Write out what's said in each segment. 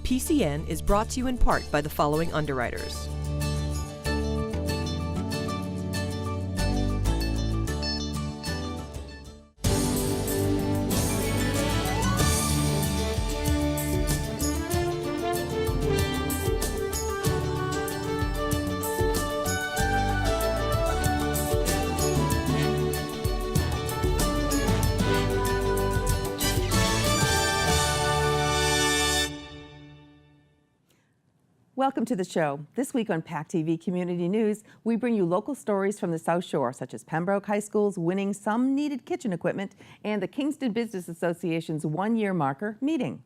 PCN is brought to you in part by the following underwriters. Welcome to the show. This week on PACTV Community News, we bring you local stories from the South Shore, such as Pembroke High School's winning some needed kitchen equipment and the Kingston Business Association's one-year marker meeting.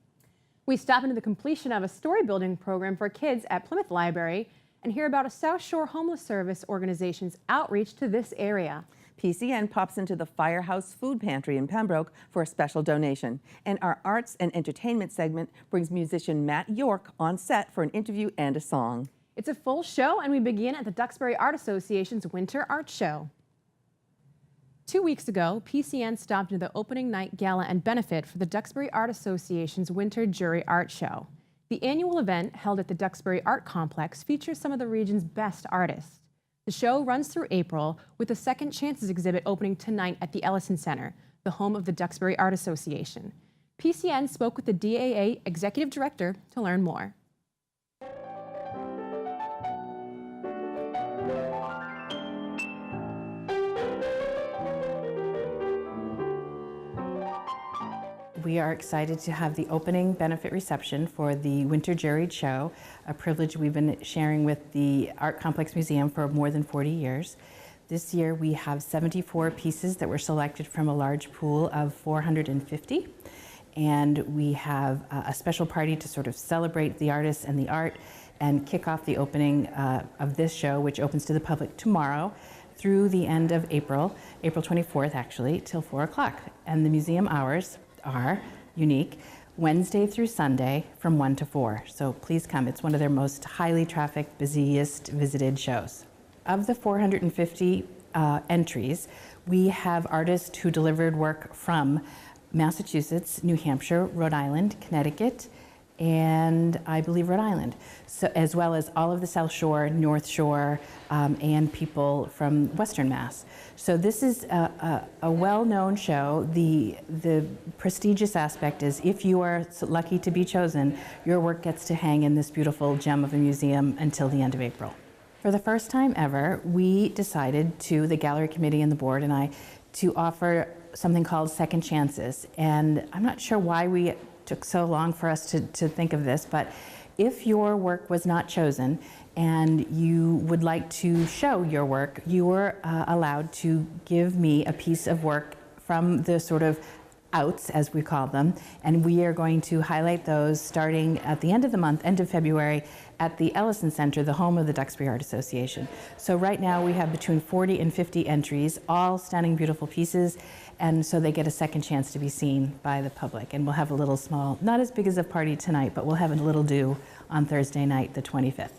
We stop into the completion of a story building program for kids at Plymouth Library and hear about a South Shore Homeless Service organization's outreach to this area. PCN pops into the Firehouse Food Pantry in Pembroke for a special donation. And our arts and entertainment segment brings musician Matt York on set for an interview and a song. It's a full show, and we begin at the Duxbury Art Association's Winter Art Show. 2 weeks ago, PCN stopped into the opening night gala and benefit for the Duxbury Art Association's Winter Jury Art Show. The annual event, held at the Duxbury Art Complex, features some of the region's best artists. The show runs through April, with the Second Chances exhibit opening tonight at the Ellison Center, the home of the Duxbury Art Association. PCN spoke with the DAA Executive Director to learn more. We are excited to have the opening benefit reception for the Winter Juried Show, a privilege we've been sharing with the Art Complex Museum for more than 40 years. This year we have 74 pieces that were selected from a large pool of 450. And we have a special party to sort of celebrate the artists and the art and kick off the opening of this show, which opens to the public tomorrow through the end of April, April 24th actually, till 4 o'clock. And the museum hours are unique, Wednesday through Sunday from 1 to 4. So please come. It's one of their most highly trafficked, busiest visited shows. Of the 450 entries, we have artists who delivered work from Massachusetts, New Hampshire, Rhode Island, Connecticut, and I believe Rhode Island, so, as well as all of the South Shore, North Shore, and people from Western Mass. So this is a well-known show. The prestigious aspect is if you are lucky to be chosen, your work gets to hang in this beautiful gem of a museum until the end of April. For the first time ever, we decided to, the gallery committee and the board and I, to offer something called Second Chances. And I'm not sure why we took so long for us to think of this, but if your work was not chosen and you would like to show your work, you were allowed to give me a piece of work from the sort of outs, as we call them, and we are going to highlight those starting at the end of the month, end of February, at the Ellison Center, the home of the Duxbury Art Association. So right now we have between 40 and 50 entries, all stunning, beautiful pieces, and so they get a second chance to be seen by the public. And we'll have a little small, not as big as a party tonight, but we'll have a little do on Thursday night, the 25th.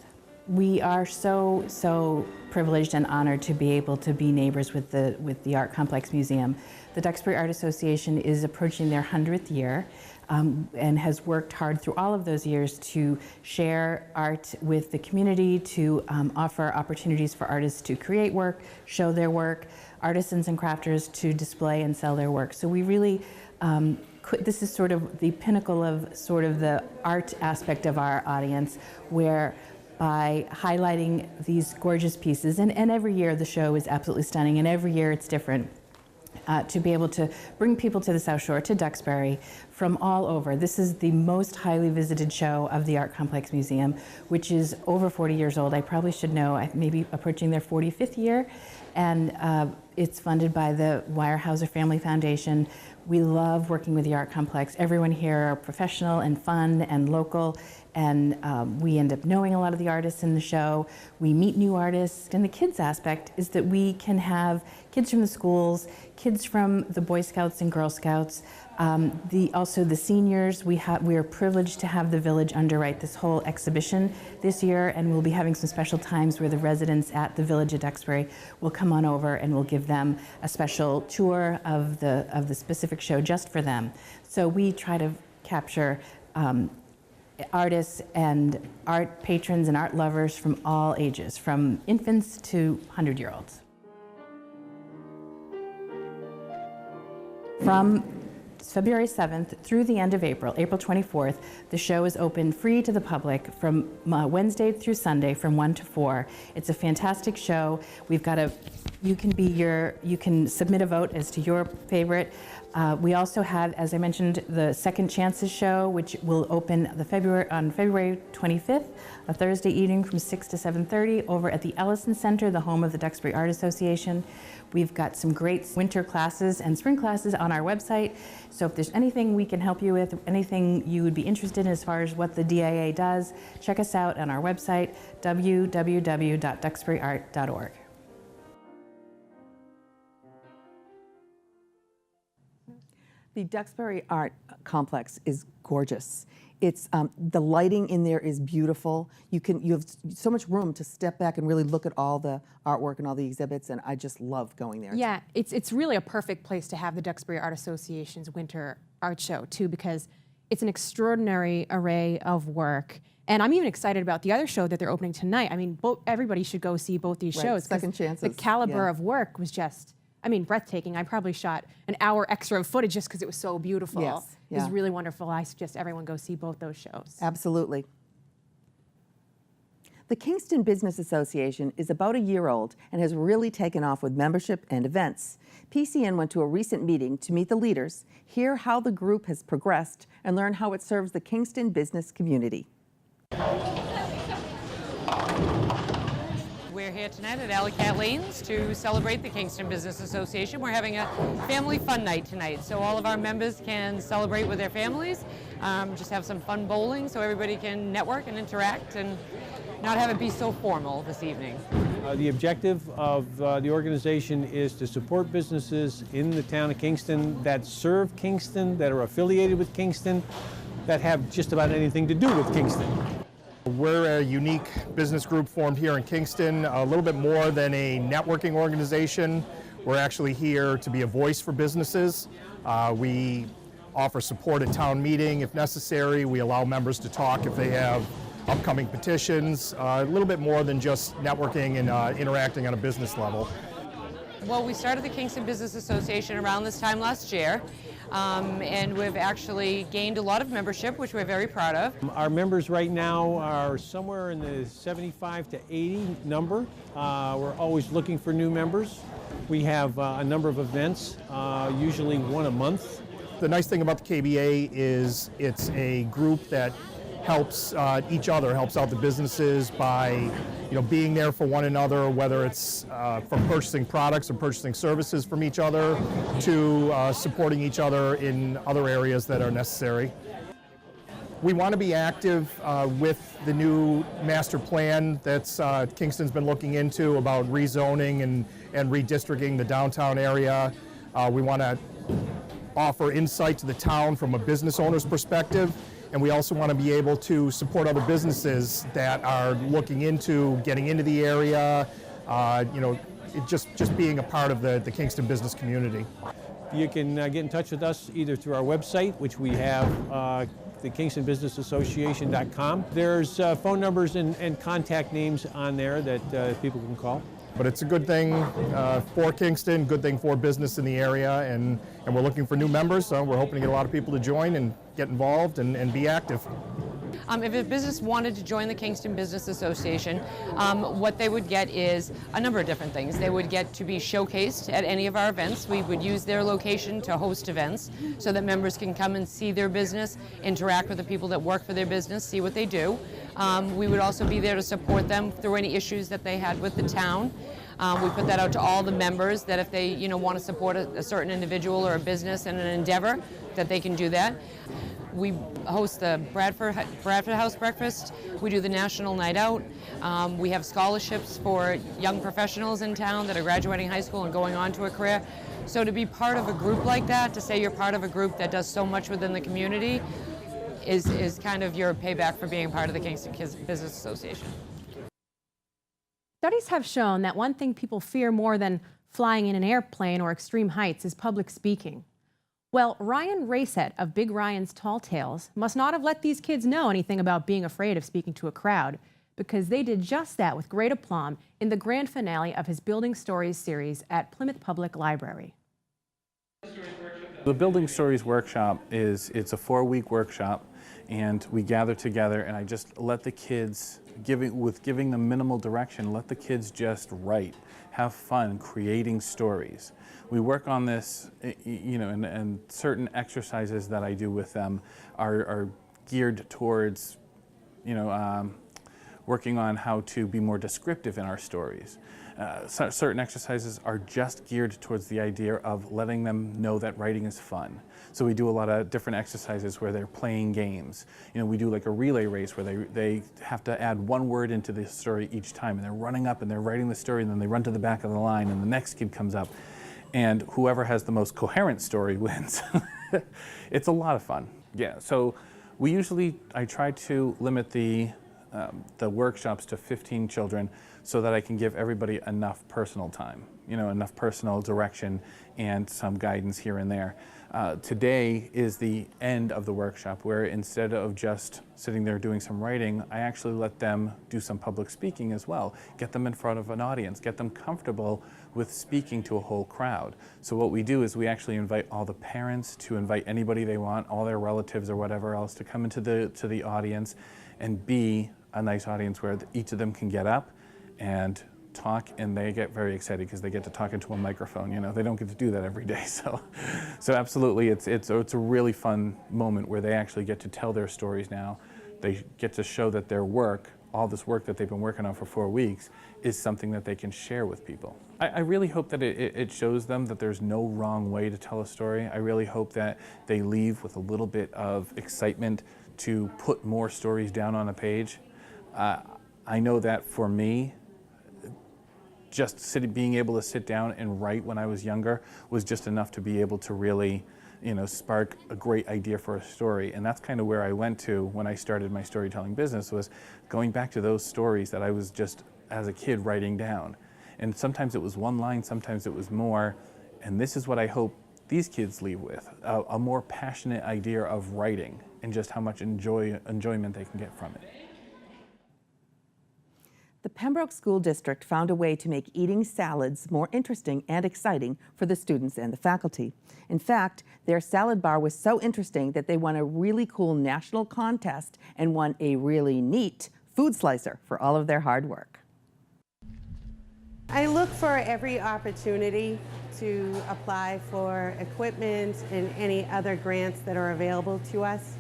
We are so privileged and honored to be able to be neighbors with the Art Complex Museum. The Duxbury Art Association is approaching their 100th year and has worked hard through all of those years to share art with the community, to offer opportunities for artists to create work, show their work, artisans and crafters to display and sell their work. So we really, this is sort of the pinnacle of sort of the art aspect of our audience, where by highlighting these gorgeous pieces, and every year the show is absolutely stunning, and every year it's different, to be able to bring people to the South Shore, to Duxbury, from all over. This is the most highly visited show of the Art Complex Museum, which is over 40 years old. I probably should know, maybe approaching their 45th year, and it's funded by the Weyerhaeuser Family Foundation. We love working with the Art Complex. Everyone here are professional and fun and local, and we end up knowing a lot of the artists in the show. We meet new artists, and the kids aspect is that we can have kids from the schools, kids from the Boy Scouts and Girl Scouts, also the seniors. We are privileged to have the village underwrite this whole exhibition this year, and we'll be having some special times where the residents at the village of Duxbury will come on over and we'll give them a special tour of the specific show just for them. So we try to capture artists and art patrons and art lovers from all ages, from infants to 100-year-olds. From February 7th through the end of April, April 24th, the show is open free to the public from Wednesday through Sunday from 1 to 4. It's a fantastic show. We've got you can submit a vote as to your favorite. We also have, as I mentioned, the Second Chances show, which will open on February 25th, a Thursday evening from 6 to 7:30 over at the Ellison Center, the home of the Duxbury Art Association. We've got some great winter classes and spring classes on our website. So if there's anything we can help you with, anything you would be interested in as far as what the DIA does, check us out on our website, www.duxburyart.org. The Duxbury Art Complex is gorgeous. It's the lighting in there is beautiful. You have so much room to step back and really look at all the artwork and all the exhibits, and I just love going there. Yeah, it's really a perfect place to have the Duxbury Art Association's Winter Art Show too, because it's an extraordinary array of work. And I'm even excited about the other show that they're opening tonight. I mean, everybody should go see both these shows. Second Chances. The caliber of work was just, I mean, breathtaking. I probably shot an hour extra of footage just because it was so beautiful. Yes, It was really wonderful. I suggest everyone go see both those shows. Absolutely. The Kingston Business Association is about a year old and has really taken off with membership and events. PCN went to a recent meeting to meet the leaders, hear how the group has progressed, and learn how it serves the Kingston business community. We're here tonight at Alley Cat Lanes to celebrate the Kingston Business Association. We're having a family fun night tonight, so all of our members can celebrate with their families, just have some fun bowling so everybody can network and interact and not have it be so formal this evening. The objective of the organization is to support businesses in the town of Kingston that serve Kingston, that are affiliated with Kingston, that have just about anything to do with Kingston. We're a unique business group formed here in Kingston, a little bit more than a networking organization. We're actually here to be a voice for businesses. We offer support at town meeting if necessary. We allow members to talk if they have upcoming petitions, a little bit more than just networking and interacting on a business level. Well, we started the Kingston Business Association around this time last year, and we've actually gained a lot of membership, which we're very proud of. Our members right now are somewhere in the 75 to 80 number. We're always looking for new members. We have a number of events, usually one a month. The nice thing about the KBA is it's a group that helps each other, helps out the businesses by being there for one another, whether it's from purchasing products or purchasing services from each other to supporting each other in other areas that are necessary. We want to be active with the new master plan that's Kingston's been looking into about rezoning and redistricting the downtown area. We want to offer insight to the town from a business owner's perspective. And we also want to be able to support other businesses that are looking into getting into the area, just being a part of the Kingston business community. You can get in touch with us either through our website, which we have, the KingstonBusinessAssociation.com. There's phone numbers and contact names on there that people can call. But it's a good thing for Kingston, good thing for business in the area, and we're looking for new members, so we're hoping to get a lot of people to join and get involved and be active. If a business wanted to join the Kingston Business Association, what they would get is a number of different things. They would get to be showcased at any of our events. We would use their location to host events so that members can come and see their business, interact with the people that work for their business, see what they do. We would also be there to support them through any issues that they had with the town. We put that out to all the members that if they want to support a certain individual or a business in an endeavor, that they can do that. We host the Bradford House Breakfast. We do the National Night Out. We have scholarships for young professionals in town that are graduating high school and going on to a career. So to be part of a group like that, to say you're part of a group that does so much within the community, is kind of your payback for being part of the Kingston Business Association. Studies have shown that one thing people fear more than flying in an airplane or extreme heights is public speaking. Well, Ryan Racehead of Big Ryan's Tall Tales must not have let these kids know anything about being afraid of speaking to a crowd, because they did just that with great aplomb in the grand finale of his Building Stories series at Plymouth Public Library. The Building Stories workshop it's a 4-week workshop, and we gather together, and I just let the kids, giving them minimal direction, let the kids just write, have fun creating stories. We work on this, you know, and certain exercises that I do with them are geared towards, you know, working on how to be more descriptive in our stories. Certain exercises are just geared towards the idea of letting them know that writing is fun. So we do a lot of different exercises where they're playing games. You know, we do like a relay race where they have to add one word into the story each time, and they're running up and they're writing the story, and then they run to the back of the line and the next kid comes up, and whoever has the most coherent story wins. It's a lot of fun. Yeah, so I try to limit the workshops to 15 children so that I can give everybody enough personal time, you know, enough personal direction and some guidance here and there. Today is the end of the workshop, where instead of just sitting there doing some writing, I actually let them do some public speaking as well, get them in front of an audience, get them comfortable with speaking to a whole crowd. So what we do is we actually invite all the parents to invite anybody they want, all their relatives or whatever else, to come into the audience and be a nice audience where each of them can get up and talk, and they get very excited because they get to talk into a microphone. You know, they don't get to do that every day. So absolutely, it's a really fun moment where they actually get to tell their stories now. They get to show that their work, all this work that they've been working on for 4 weeks, is something that they can share with people. I really hope that it shows them that there's no wrong way to tell a story. I really hope that they leave with a little bit of excitement to put more stories down on a page. I know that for me, just being able to sit down and write when I was younger was just enough to be able to really, you know, spark a great idea for a story. And that's kind of where I went to when I started my storytelling business, was going back to those stories that I was just, as a kid, writing down. And sometimes it was one line, sometimes it was more. And this is what I hope these kids leave with, a more passionate idea of writing and just how much enjoyment they can get from it. The Pembroke School District found a way to make eating salads more interesting and exciting for the students and the faculty. In fact, their salad bar was so interesting that they won a really cool national contest and won a really neat food slicer for all of their hard work. I look for every opportunity to apply for equipment and any other grants that are available to us.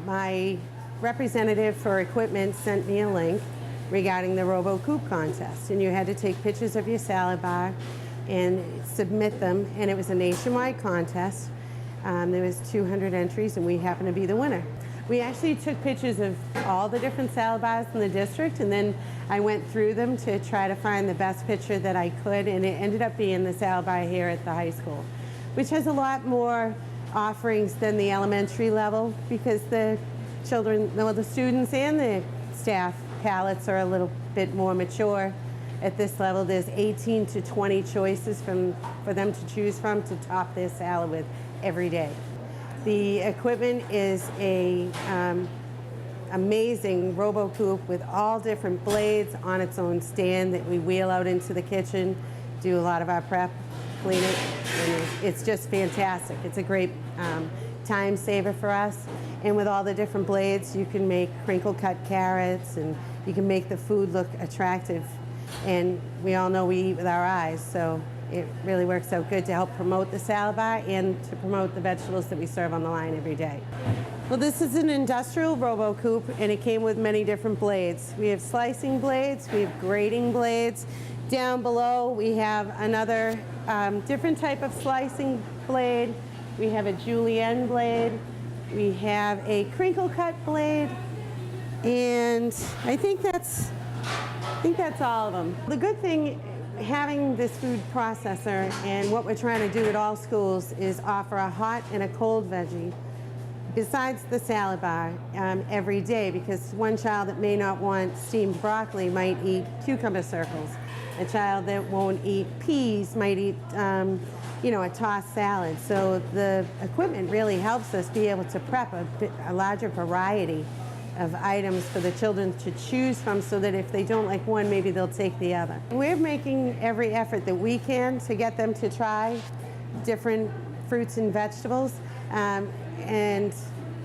My representative for equipment sent me a link regarding the RoboCoop contest, and you had to take pictures of your salad bar and submit them, and it was a nationwide contest. There was 200 entries, and we happened to be the winner. We actually took pictures of all the different salad bars in the district, and then I went through them to try to find the best picture that I could, and it ended up being the salad bar here at the high school, which has a lot more offerings than the elementary level, because the children, well, the students and the staff palates are a little bit more mature. At this level, there's 18 to 20 choices for them to choose from to top their salad with every day. The equipment is a amazing RoboCoop with all different blades on its own stand that we wheel out into the kitchen, do a lot of our prep, clean it, and it's just fantastic. It's a great time saver for us. And with all the different blades, you can make crinkle cut carrots, and you can make the food look attractive. And we all know we eat with our eyes, so it really works out good to help promote the salad bar and to promote the vegetables that we serve on the line every day. Well, this is an industrial RoboCoop, and it came with many different blades. We have slicing blades, we have grating blades. Down below, we have another different type of slicing blade. We have a julienne blade. We have a crinkle cut blade, and I think that's all of them. The good thing having this food processor, and what we're trying to do at all schools, is offer a hot and a cold veggie besides the salad bar every day, because one child that may not want steamed broccoli might eat cucumber circles. A child that won't eat peas might eat, you know, a tossed salad. So the equipment really helps us be able to prep a larger variety of items for the children to choose from, so that if they don't like one, maybe they'll take the other. We're making every effort that we can to get them to try different fruits and vegetables. And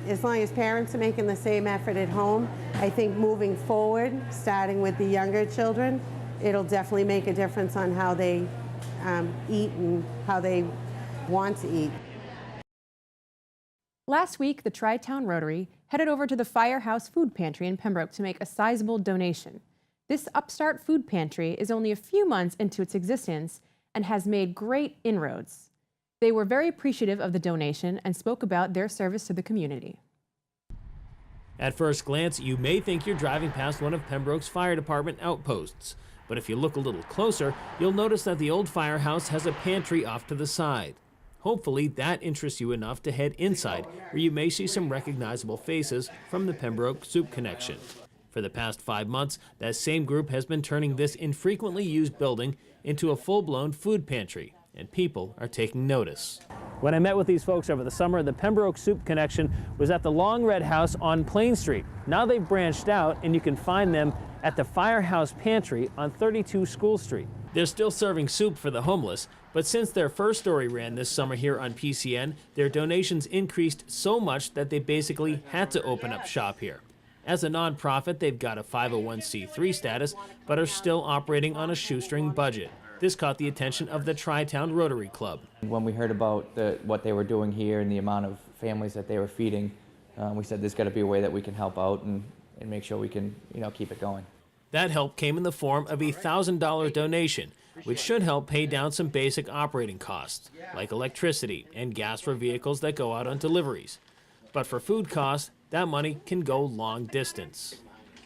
as long as parents are making the same effort at home, I think moving forward, starting with the younger children, it'll definitely make a difference on how they eat and how they want to eat. Last week, the Tri-Town Rotary headed over to the Firehouse Food Pantry in Pembroke to make a sizable donation. This upstart food pantry is only a few months into its existence and has made great inroads. They were very appreciative of the donation and spoke about their service to the community. At first glance, you may think you're driving past one of Pembroke's fire department outposts. But if you look a little closer, you'll notice that the old firehouse has a pantry off to the side. Hopefully that interests you enough to head inside, where you may see some recognizable faces from the Pembroke Soup Connection. For the past 5 months, that same group has been turning this infrequently used building into a full-blown food pantry, and people are taking notice. When I met with these folks over the summer, the Pembroke Soup Connection was at the Long Red House on Plain Street. Now they've branched out, and you can find them at the Firehouse Pantry on 32 School Street. They're still serving soup for the homeless, but since their first story ran this summer here on PCN, their donations increased so much that they basically had to open up shop here. As a nonprofit, they've got a 501c3 status, but are still operating on a shoestring budget. This caught the attention of the Tri-Town Rotary Club. When we heard about what they were doing here and the amount of families that they were feeding, we said there's got to be a way that we can help out and make sure we can, keep it going. That help came in the form of a $1,000 donation, which should help pay down some basic operating costs, like electricity and gas for vehicles that go out on deliveries. But for food costs, that money can go long distance.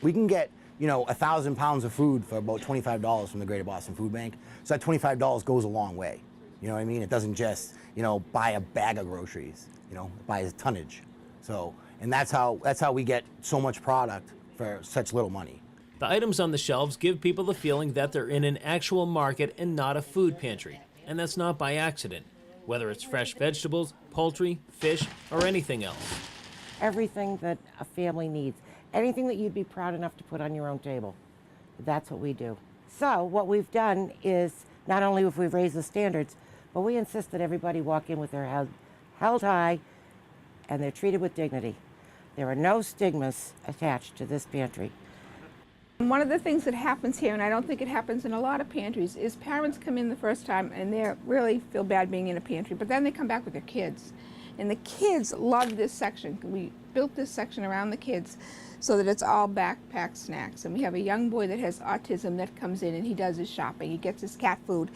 We can get, 1,000 pounds of food for about $25 from the Greater Boston Food Bank. So that $25 goes a long way. You know what I mean? It doesn't just, buy a bag of groceries, it buys tonnage. So, and that's how we get so much product for such little money. The items on the shelves give people the feeling that they're in an actual market and not a food pantry. And that's not by accident, whether it's fresh vegetables, poultry, fish, or anything else. Everything that a family needs, anything that you'd be proud enough to put on your own table. That's what we do. So what we've done is not only have we raised the standards, but we insist that everybody walk in with their head held high and they're treated with dignity. There are no stigmas attached to this pantry. One of the things that happens here, and I don't think it happens in a lot of pantries, is parents come in the first time and they really feel bad being in a pantry, but then they come back with their kids. And the kids love this section. We built this section around the kids so that it's all backpack snacks. And we have a young boy that has autism that comes in and he does his shopping. He gets his cat food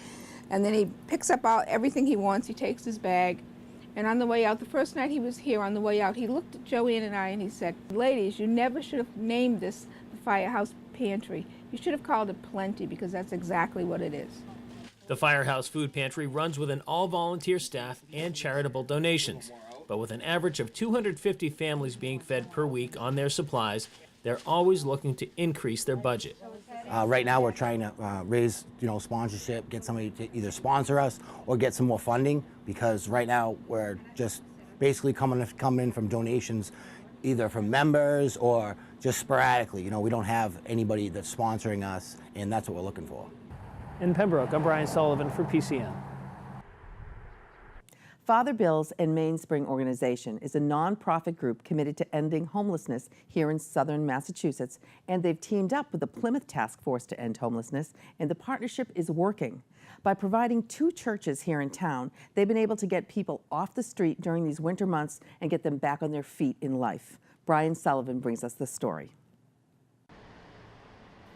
and then he picks up everything he wants. He takes his bag. And on the way out, the first night he was here, on the way out, he looked at Joanne and I and he said, "Ladies, you never should have named this the Firehouse Pantry. You should have called it Plenty, because that's exactly what it is." The Firehouse Food Pantry runs with an all-volunteer staff and charitable donations. But with an average of 250 families being fed per week on their supplies, they're always looking to increase their budget. Right now we're trying to raise, sponsorship, get somebody to either sponsor us or get some more funding, because right now we're just basically coming in from donations, either from members or just sporadically. We don't have anybody that's sponsoring us, and that's what we're looking for. In Pembroke, I'm Brian Sullivan for PCN. Father Bill's and Mainspring Organization is a nonprofit group committed to ending homelessness here in southern Massachusetts, and they've teamed up with the Plymouth Task Force to end homelessness, and the partnership is working. By providing 2 churches here in town, they've been able to get people off the street during these winter months and get them back on their feet in life. Brian Sullivan brings us the story.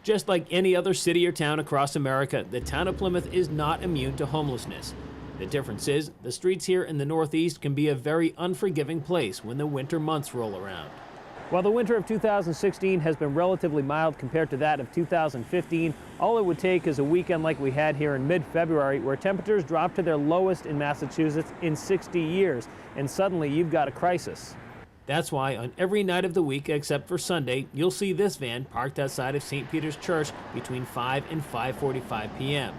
Just like any other city or town across America, the town of Plymouth is not immune to homelessness. The difference is, the streets here in the Northeast can be a very unforgiving place when the winter months roll around. While the winter of 2016 has been relatively mild compared to that of 2015, all it would take is a weekend like we had here in mid-February, where temperatures dropped to their lowest in Massachusetts in 60 years, and suddenly you've got a crisis. That's why on every night of the week except for Sunday, you'll see this van parked outside of St. Peter's Church between 5 and 5:45 p.m.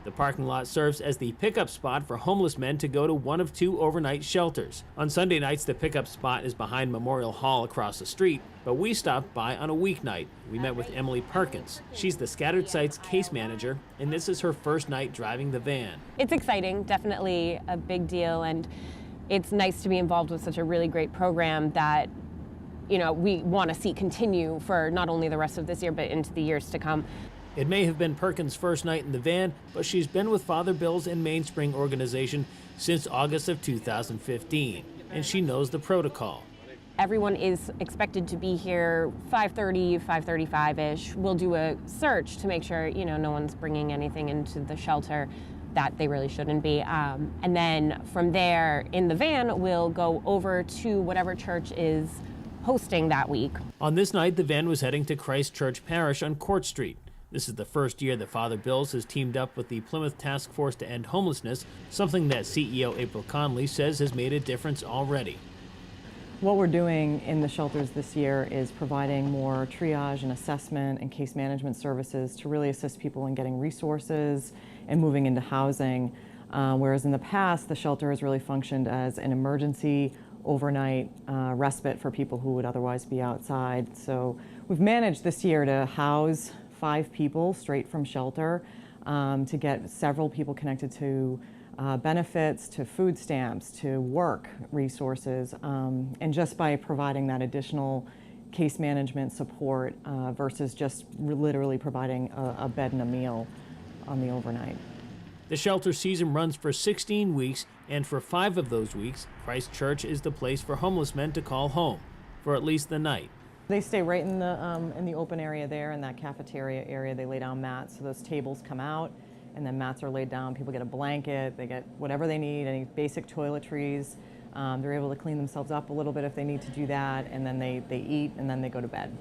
The parking lot serves as the pickup spot for homeless men to go to one of 2 overnight shelters. On Sunday nights, the pickup spot is behind Memorial Hall across the street, but we stopped by on a weeknight. We met with Emily Perkins. She's the Scattered Sites case manager, and this is her first night driving the van. It's exciting, definitely a big deal, and it's nice to be involved with such a really great program that, you know, we want to see continue for not only the rest of this year, but into the years to come. It may have been Perkins' first night in the van, but she's been with Father Bill's and Mainspring organization since August of 2015, and she knows the protocol. Everyone is expected to be here 5:30, 5:35-ish. We'll do a search to make sure, you know, no one's bringing anything into the shelter that they really shouldn't be. And then from there, in the van, we'll go over to whatever church is hosting that week. On this night, the van was heading to Christ Church Parish on Court Street. This is the first year that Father Bill's has teamed up with the Plymouth Task Force to End Homelessness, something that CEO April Conley says has made a difference already. What we're doing in the shelters this year is providing more triage and assessment and case management services to really assist people in getting resources and moving into housing. Whereas in the past, the shelter has really functioned as an emergency overnight respite for people who would otherwise be outside. So we've managed this year to house 5 people straight from shelter, to get several people connected to benefits, to food stamps, to work resources, and just by providing that additional case management support versus just literally providing a bed and a meal on the overnight. The shelter season runs for 16 weeks, and for 5 of those weeks, Christ Church is the place for homeless men to call home, for at least the night. They stay right in the open area there, in that cafeteria area. They lay down mats, so those tables come out, and then mats are laid down. People get a blanket, they get whatever they need, any basic toiletries. They're able to clean themselves up a little bit if they need to do that, and then they eat, and then they go to bed.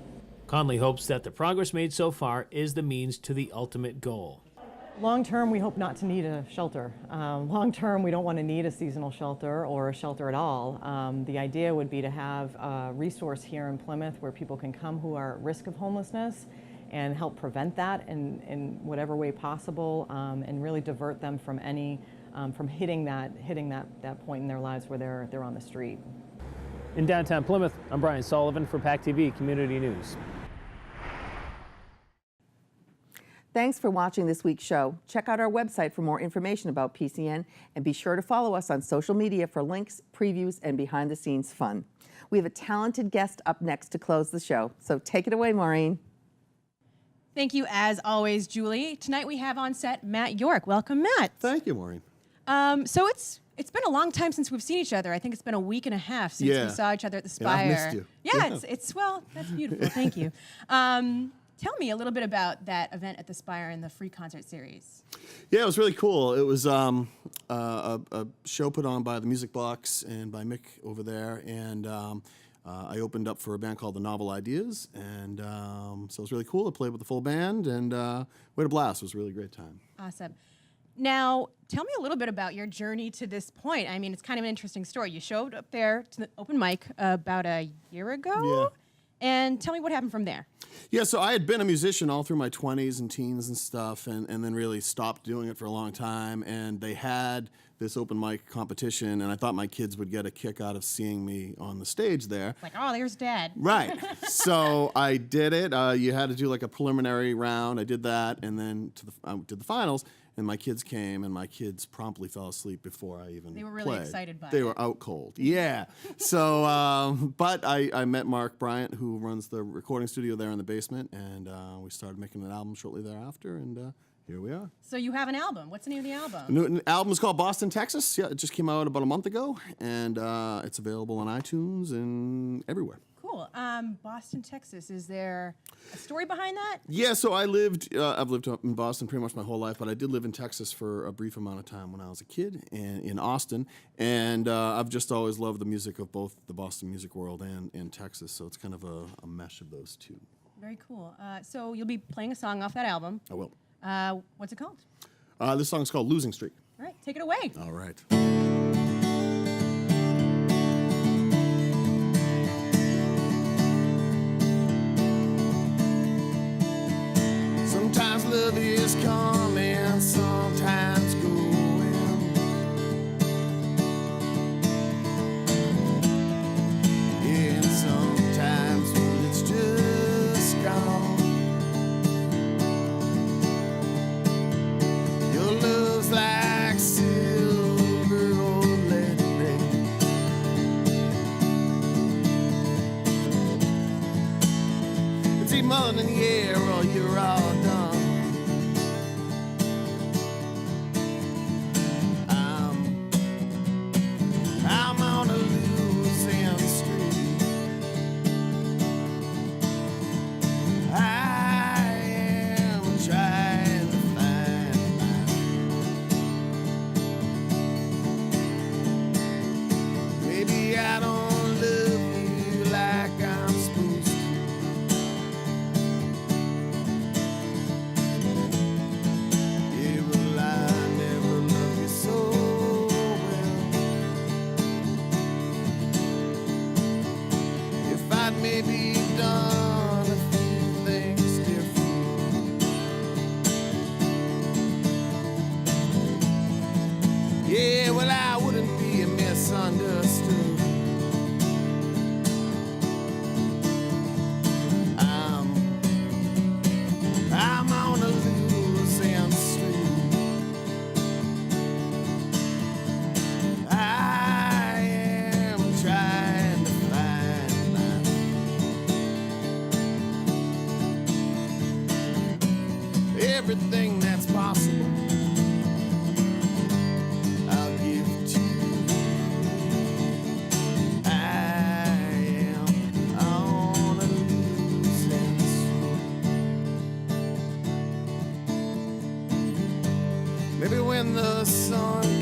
Conley hopes that the progress made so far is the means to the ultimate goal. Long term, we hope not to need a shelter. Long term, we don't want to need a seasonal shelter or a shelter at all. The idea would be to have a resource here in Plymouth where people can come who are at risk of homelessness and help prevent that in whatever way possible, and really divert them from from hitting that point in their lives where they're on the street. In downtown Plymouth, I'm Brian Sullivan for PACTV Community News. Thanks for watching this week's show. Check out our website for more information about PCN, and be sure to follow us on social media for links, previews, and behind-the-scenes fun. We have a talented guest up next to close the show, so take it away, Maureen. Thank you, as always, Julie. Tonight we have on set Matt York. Welcome, Matt. Thank you, Maureen. So it's been a long time since we've seen each other. I think it's been a week and a half since we saw each other at the Spire. Yeah, I've missed you. Yeah, it's well, that's beautiful. Thank you. Tell me a little bit about that event at the Spire and the free concert series. Yeah, it was really cool. It was a show put on by the Music Box and by Mick over there, and I opened up for a band called the Novel Ideas, and so it was really cool. I played with the full band, and we had a blast. It was a really great time. Awesome. Now, tell me a little bit about your journey to this point. I mean, it's kind of an interesting story. You showed up there to the open mic about a year ago. Yeah. And tell me what happened from there. Yeah, so I had been a musician all through my 20s and teens and stuff, and then really stopped doing it for a long time. And they had this open mic competition, and I thought my kids would get a kick out of seeing me on the stage there. Like, oh, there's Dad. Right. So I did it. You had to do like a preliminary round. I did that, and then I did the finals. And my kids came, and my kids promptly fell asleep before I even They were really played. excited by it. They were out cold. Yeah. So, but I met Mark Bryant, who runs the recording studio there in the basement, and we started making an album shortly thereafter, and here we are. So you have an album. What's the name of the album? The new album is called Boston, Texas. Yeah, it just came out about a month ago, and it's available on iTunes and everywhere. Cool. Boston, Texas. Is there a story behind that? Yeah, so I've lived up in Boston pretty much my whole life, but I did live in Texas for a brief amount of time when I was a kid, and in Austin, and I've just always loved the music of both the Boston music world and Texas, so it's kind of a mesh of those two. Very cool. So you'll be playing a song off that album. I will. What's it called? This song's called Losing Streak. All right, take it away. All right. love is coming, sometimes going. And sometimes, well, it's just gone. Your love's like silver or lead. It's a mud in the air or you're all done. I'm on a losing streak. I am trying to find mine. Maybe I don't love you like I'm supposed to. Yeah, well, I never loved you so well. If I'd maybe done a few things different, yeah, well, I wouldn't be misunderstood. I'm on a losing streak. I am trying to find mine. Everything that's possible, I'll give to you. I am on a losing streak. Maybe when the sun